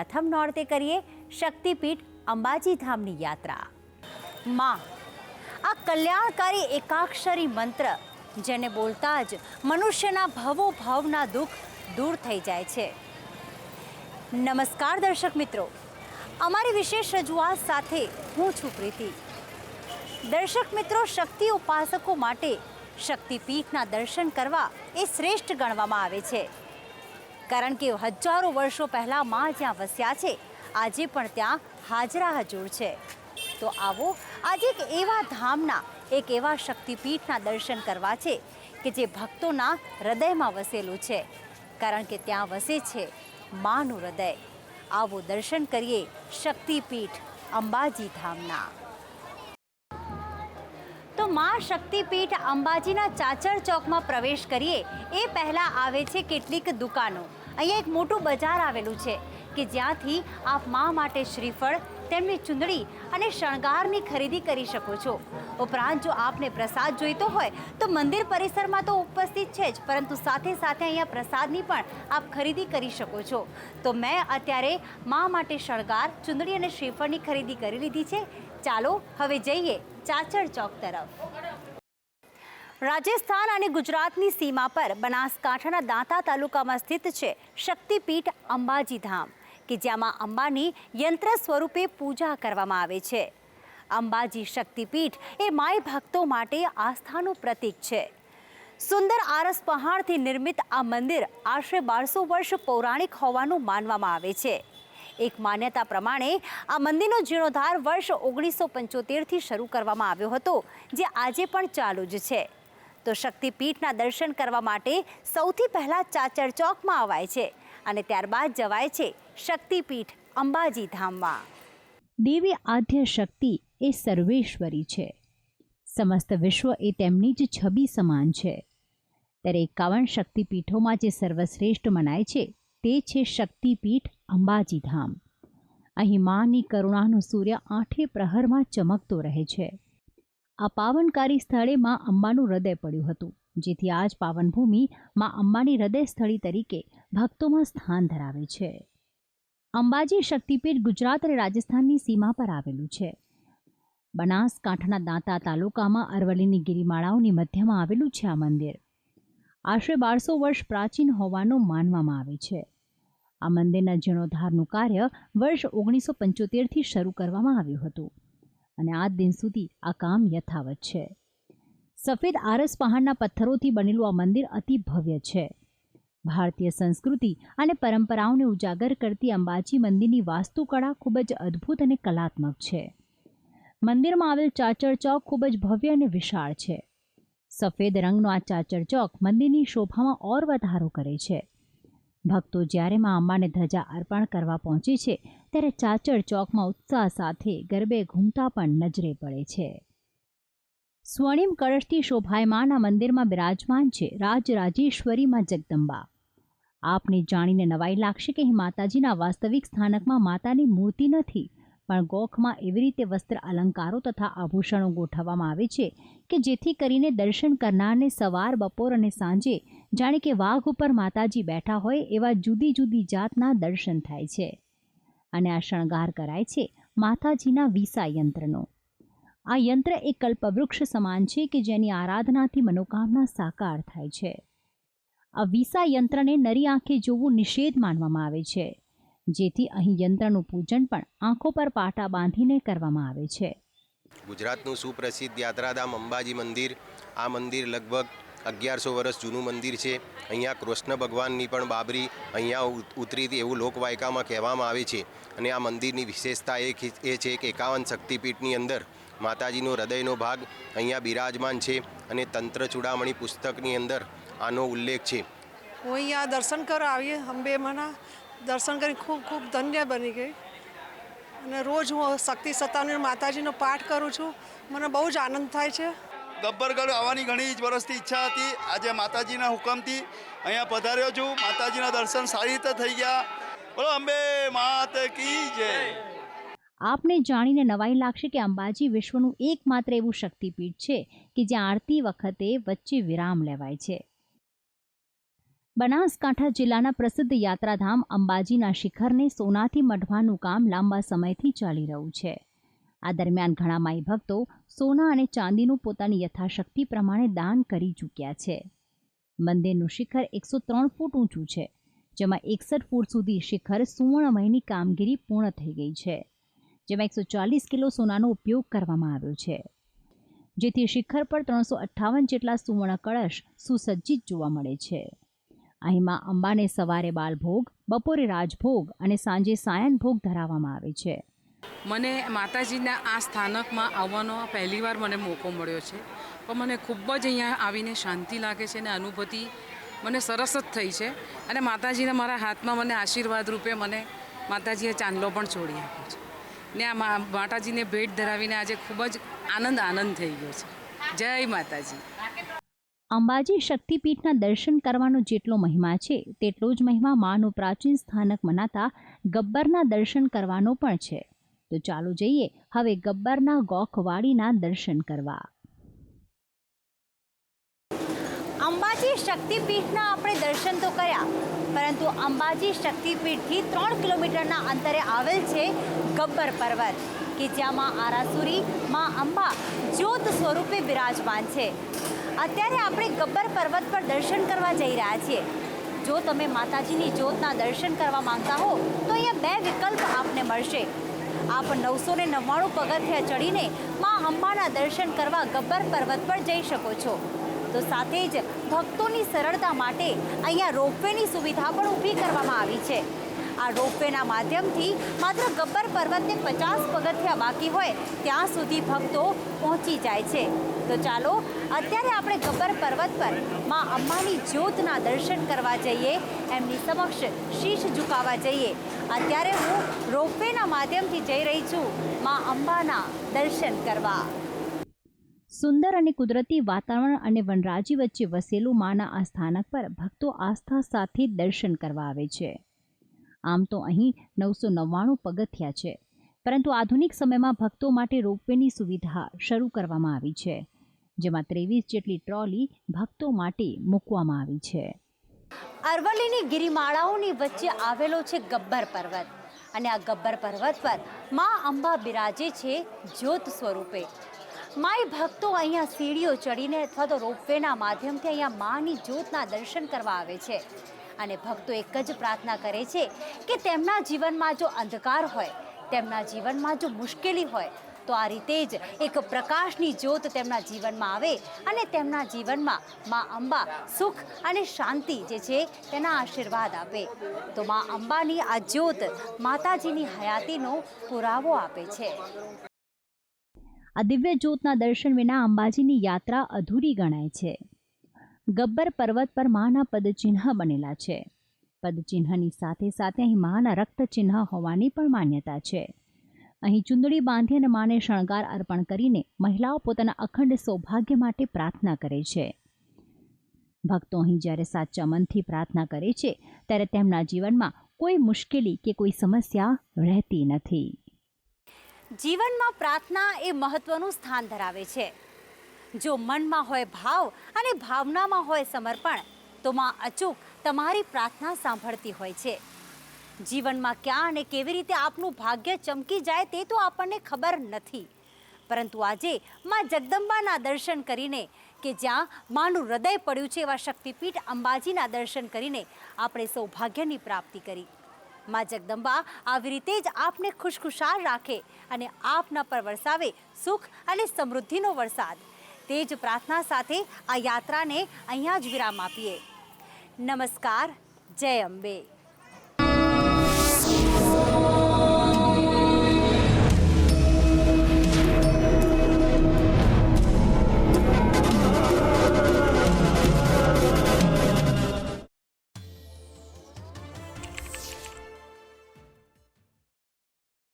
પ્રથમ નોરતે કરીએ શક્તિપીઠ અંબાજી ધામની યાત્રા। માં, આ કલ્યાણકારી એકાક્ષરી મંત્ર જેને બોલતા જ મનુષ્યના ભવો ભાવના દુઃખ દૂર થઈ જાય છે। નમસ્કાર દર્શક મિત્રો, અમારી વિશેષ રજૂઆત સાથે હું છું પ્રીતિ। દર્શક મિત્રો, શક્તિ ઉપાસકો માટે શક્તિપીઠના દર્શન કરવા એ શ્રેષ્ઠ ગણવામાં આવે છે, કારણ કે હજારો વર્ષો પહેલાં માં જ્યાં વસ્યા છે, આજે પણ ત્યાં હાજરા હજૂર છે। તો આવો આજે એક એવા ધામના, એક એવા શક્તિપીઠના દર્શન કરવા છે કે જે ભક્તોના હૃદયમાં વસેલું છે, કારણ કે ત્યાં વસે છે માનું હૃદય। આવો દર્શન કરીએ શક્તિપીઠ અંબાજી ધામના। તો માં શક્તિપીઠ અંબાજીના ચાચર ચોકમાં પ્રવેશ કરીએ એ પહેલાં આવે છે કેટલીક દુકાનો। અહીંયા એક મોટું બજાર આવેલું છે કે જ્યાંથી આપ માં માટે શ્રીફળ, તેમની ચૂંદડી અને શણગારની ખરીદી કરી શકો છો। ઉપરાંત જો આપને પ્રસાદ જોઈતો હોય તો મંદિર પરિસરમાં તો ઉપસ્થિત છે જ, પરંતુ સાથે સાથે અહીંયા પ્રસાદની પણ આપ ખરીદી કરી શકો છો। તો મેં અત્યારે માં માટે શણગાર, ચૂંદડી અને શ્રીફળની ખરીદી કરી લીધી છે। ચાલો હવે જઈએ ચાચર ચોક તરફ। રાજસ્થાન અને ગુજરાતની સીમા પર બનાસકાંઠાના દાંતા તાલુકામાં સ્થિત છે શક્તિપીઠ અંબાજી ધામ, કે જ્યાં માં અંબાની યંત્ર સ્વરૂપે પૂજા કરવામાં આવે છે। અંબાજી શક્તિપીઠ એ માય ભક્તો માટે આસ્થાનું પ્રતીક છે। સુંદર આરસ પહાડથી નિર્મિત આ મંદિર આશરે 1200 વર્ષ પૌરાણિક હોવાનું માનવામાં આવે છે। એક માન્યતા પ્રમાણે આ મંદિરનો જીર્ણોદ્ધાર વર્ષ 1975થી શરૂ કરવામાં આવ્યો હતો, જે આજે પણ ચાલુ જ છે। તો શક્તિપીઠના દર્શન કરવા માટે સૌથી પહેલાં ચાચર ચોકમાં અવાય છે અને ત્યારબાદ જવાય છે શક્તિપીઠ અંબાજી ધામમાં। દેવી આદ્ય શક્તિ એ સર્વેશ્વરી છે, સમસ્ત વિશ્વ એ તેમની જ છબી સમાન છે। ત્યારે 51 શક્તિપીઠોમાં જે સર્વશ્રેષ્ઠ મનાય છે તે છે શક્તિપીઠ અંબાજી ધામ। અહીં માની કરુણાનો સૂર્ય આઠે પ્રહરમાં ચમકતો રહે છે। આ પાવનકારી સ્થળે માં અંબાનું હૃદય પડ્યું હતું, જેથી આજ પાવનભૂમિ માં અંબાની હૃદય સ્થળી તરીકે ભક્તોમાં સ્થાન ધરાવે છે। અંબાજી શક્તિપીઠ ગુજરાત અને રાજસ્થાનની સીમા પર આવેલું છે। બનાસકાંઠાના દાંતા તાલુકામાં અરવલ્લીની ગિરિમાળાઓની મધ્યમાં આવેલું છે આ મંદિર। આશરે 1200 વર્ષ પ્રાચીન હોવાનું માનવામાં આવે છે। આ મંદિરના જીર્ણોદ્ધારનું કાર્ય વર્ષ 1975થી શરૂ કરવામાં આવ્યું હતું અને આજ દિન સુધી આ કામ યથાવત છે। સફેદ આરસ પહાડના પથ્થરોથી બનેલું આ મંદિર અતિ ભવ્ય છે। ભારતીય સંસ્કૃતિ અને પરંપરાઓને ઉજાગર કરતી અંબાજી મંદિરની વાસ્તુકળા ખૂબ જ અદ્ભુત અને કલાત્મક છે। મંદિરમાં આવેલ ચાચર ચોક ખૂબ જ ભવ્ય અને વિશાળ છે। સફેદ રંગનો આ ચાચર ચોક મંદિરની શોભામાં ઓર વધારો કરે છે। ભક્તો જ્યારે માં અંબાને ધજા અર્પણ કરવા પહોંચે છે ત્યારે ચાચર ચોકમાં ઉત્સાહ સાથે ગરબે ઘૂમતા પણ નજરે પડે છે। સ્વર્ણિમ કળશથી શોભાયમાન આ મંદિરમાં બિરાજમાન છે રાજરાજેશ્વરી માં જગદંબા। આપને જાણીને નવાઈ લાગશે કે અહીં માતાજીના વાસ્તવિક સ્થાનકમાં માતાની મૂર્તિ નથી, પણ ગોખમાં એવી રીતે વસ્ત્ર અલંકારો તથા આભૂષણો ગોઠવવામાં આવે છે કે જેથી કરીને દર્શન કરનારને સવાર, બપોર અને સાંજે જાણે કે વાઘ ઉપર માતાજી બેઠા હોય એવા જુદી જુદી જાતના દર્શન થાય છે। અને આ શણગાર કરાય છે માતાજીના વિસા યંત્રનો। આ યંત્ર એક કલ્પવૃક્ષ સમાન છે કે જેની આરાધનાથી મનોકામના સાકાર થાય છે। આ વિસા યંત્રને નરી આંખે જોવું નિષેધ માનવામાં આવે છે, જેથી અહીં યંત્રનું પૂજન પણ આંખો પર પાટા બાંધીને કરવામાં આવે છે। ગુજરાતનું સુપ્રસિદ્ધ યાત્રાધામ અંબાજી મંદિર, આ મંદિર લગભગ 1100 વર્ષ જૂનું મંદિર છે। અહીંયા કૃષ્ણ ભગવાનની પણ બાબરી અહીંયા ઉતરી હતી એવું લોકવાયકામાં કહેવામાં આવે છે। અને આ મંદિરની વિશેષતા એ છે કે 51 શક્તિપીઠની અંદર માતાજીનો હૃદયનો ભાગ અહીંયા બિરાજમાન છે અને તંત્ર ચૂડામણી પુસ્તકની અંદર આનો ઉલ્લેખ છે। હું અહીંયા દર્શન કરવા આવીએ અંબે માના દર્શન કરી ખૂબ ખૂબ ધન્ય બની ગઈ અને રોજ હું શક્તિ સત્તાવની માતાજીનો પાઠ કરું છું। મને બહુ જ આનંદ થાય છે। ગબ્બરગઢ આવવાની ઘણી જ વર્ષથી ઈચ્છા હતી। આજે માતાજીના હુકમથી અહીંયા પધાર્યો છું। માતાજીના દર્શન સારી રીતે થઈ ગયા। બોલો અંબે માત કી જય। આપને જાણીને નવાઈ લાગશે કે અંબાજી વિશ્વનું એકમાત્ર એવું શક્તિપીઠ છે કે જ્યાં આરતી વખતે વચ્ચે વિરામ લેવાય છે। બનાસકાંઠા જિલ્લાના પ્રસિદ્ધ યાત્રાધામ અંબાજીના શિખરને સોનાથી મઢવાનું કામ લાંબા સમયથી ચાલી રહ્યું છે. આ દરમિયાન ઘણા માઈ ભક્તો સોના અને ચાંદીનું પોતાની યથાશક્તિ પ્રમાણે દાન કરી ચૂક્યા છે. મંદિરનું શિખર 103 ફૂટ ઊંચું છે, જેમાં 61 ફૂટ સુધી શિખર સુવર્ણમયની કામગીરી પૂર્ણ થઈ ગઈ છે, જેમાં 140 કિલો સોનાનો ઉપયોગ કરવામાં આવ્યો છે, જેથી શિખર પર 358 જેટલા સુવર્ણ કળશ સુસજ્જિત જોવા મળે છે. અહીં માં અંબાને સવારે બાલભોગ, બપોરે રાજભોગ અને સાંજે સાયન ભોગ ધરાવવામાં આવે છે. મને માતાજીના આ સ્થાનકમાં આવવાનો પહેલીવાર મને મોકો મળ્યો છે, પણ મને ખૂબ જ અહીંયા આવીને શાંતિ લાગે છે અને અનુભૂતિ મને સરસ જ થઈ છે. અને માતાજીને મારા હાથમાં મને આશીર્વાદ રૂપે મને માતાજીએ ચાંદલો પણ છોડી આપ્યો છે ને આ માતાજીને ભેટ ધરાવીને આજે ખૂબ જ આનંદ થઈ ગયો છે. જય માતાજી. અંબાજી શક્તિપીઠના દર્શન કરવાનો જેટલો મહિમા છે તેટલો જ મહિમા માનું પ્રાચીન સ્થાનક મનાતા ગબ્બરના દર્શન કરવાનો પણ છે. તો ચાલો જઈએ હવે ગબ્બરના ગોખવાડીના દર્શન કરવા. અંબાજી શક્તિપીઠના આપણે દર્શન તો કર્યા, પરંતુ અંબાજી શક્તિપીઠથી 3 કિલોમીટરના અંતરે આવેલ છે ગબ્બર પર્વત, કે જ્યાં માં આરાસુરી માં અંબા જ્યોત સ્વરૂપે બિરાજમાન છે. અત્યારે આપણે ગબ્બર પર્વત પર દર્શન કરવા જઈ રહ્યા છીએ. જો તમે માતાજીની જ્યોતના દર્શન કરવા માંગતા હો તો અહીંયા 2 વિકલ્પ આપને મળશે. આપ 999 પગથિયા ચડીને માં અંબાના દર્શન કરવા ગબ્બર પર્વત પર જઈ શકો છો. તો સાથે જ ભક્તોની સરળતા માટે અહીંયા રોપવેની સુવિધા પણ ઊભી કરવામાં આવી છે. આ રોપવેના માધ્યમથી માત્ર ગબ્બર પર્વતને 50 પગથિયા બાકી હોય ત્યાં સુધી ભક્તો પહોંચી જાય છે. તો ચાલો અત્યારે આપણે ગબ્બર પર્વત પર માં અંબાની જ્યોતના દર્શન કરવા જઈએ, એમની સમક્ષ શીશ ઝુકાવવા જઈએ. અત્યારે હું રોપવેના માધ્યમથી જઈ રહી છું માં અંબાના દર્શન કરવા. સુંદર અને કુદરતી વાતાવરણ અને વનરાજી વચ્ચે વસેલું માના આ સ્થાનક પર ભક્તો આસ્થા સાથે દર્શન કરવા આવે છે. આમ તો અહીં 999 પગથિયા છે, પરંતુ આધુનિક સમયમાં ભક્તો માટે રોપવેની સુવિધા શરૂ કરવામાં આવી છે, જેમાં 23 જેટલી ટ્રોલી ભક્તો માટે મૂકવામાં આવી છે. અરવલ્લીની ગિરિમાળાઓની વચ્ચે આવેલો છે ગબ્બર પર્વત, અને આ ગબ્બર પર્વત પર માં અંબા બિરાજે છે જ્યોત સ્વરૂપે. માય ભક્તો અહીંયા સીડીઓ ચડીને અથવા તો રોપવેના માધ્યમથી અહીંયા માની જ્યોતના દર્શન કરવા આવે છે. અને ભક્તો એક જ પ્રાર્થના કરે છે કે તેમના જીવનમાં જો અંધકાર હોય, તેમના જીવનમાં જો મુશ્કેલી હોય, તો આ રીતે જ એક પ્રકાશની જ્યોત તેમના જીવનમાં આવે અને તેમના જીવનમાં માં અંબા સુખ અને શાંતિ જે છે તેના આશીર્વાદ આપે. તો માં અંબાની આ જ્યોત માતાજીની હયાતીનો પુરાવો આપે છે. આ દિવ્ય જ્યોતના દર્શન વિના અંબાજીની યાત્રા અધૂરી ગણાય છે. ગબ્બર પર્વત પર માના પદચિહ્ન બનેલા છે. પદચિહ્નની સાથે સાથે અહીં માના રક્તચિહ્ન હોવાની પણ માન્યતા છે. અહીં ચુંદડી બાંધી અને માને શણગાર અર્પણ કરીને મહિલાઓ પોતાના અખંડ સૌભાગ્ય માટે પ્રાર્થના કરે છે. ભક્તો અહીં જ્યારે સાચા મનથી પ્રાર્થના કરે છે ત્યારે તેમના જીવનમાં કોઈ મુશ્કેલી કે કોઈ સમસ્યા રહેતી નથી. જીવનમાં પ્રાર્થના એ મહત્વનું સ્થાન ધરાવે છે. જો મનમાં હોય ભાવ અને ભાવનામાં હોય સમર્પણ, તો માં અચૂક તમારી પ્રાર્થના સાંભળતી હોય છે. જીવનમાં ક્યાં અને કેવી રીતે આપનું ભાગ્ય ચમકી જાય તે તો આપણને ખબર નથી, પરંતુ આજે માં જગદંબાના દર્શન કરીને, કે જ્યાં માનું હૃદય પડ્યું છે, એવા શક્તિપીઠ અંબાજીના દર્શન કરીને આપણે સૌભાગ્યની પ્રાપ્તિ કરી. માં જગદંબા આવી રીતે જ આપને ખુશખુશાલ રાખે અને આપના પર વરસાવે સુખ અને સમૃદ્ધિનો વરસાદ. તે જ પ્રાર્થના સાથે આ યાત્રાને અહીંયા જ વિરામ આપીએ. નમસ્કાર. જય અંબે.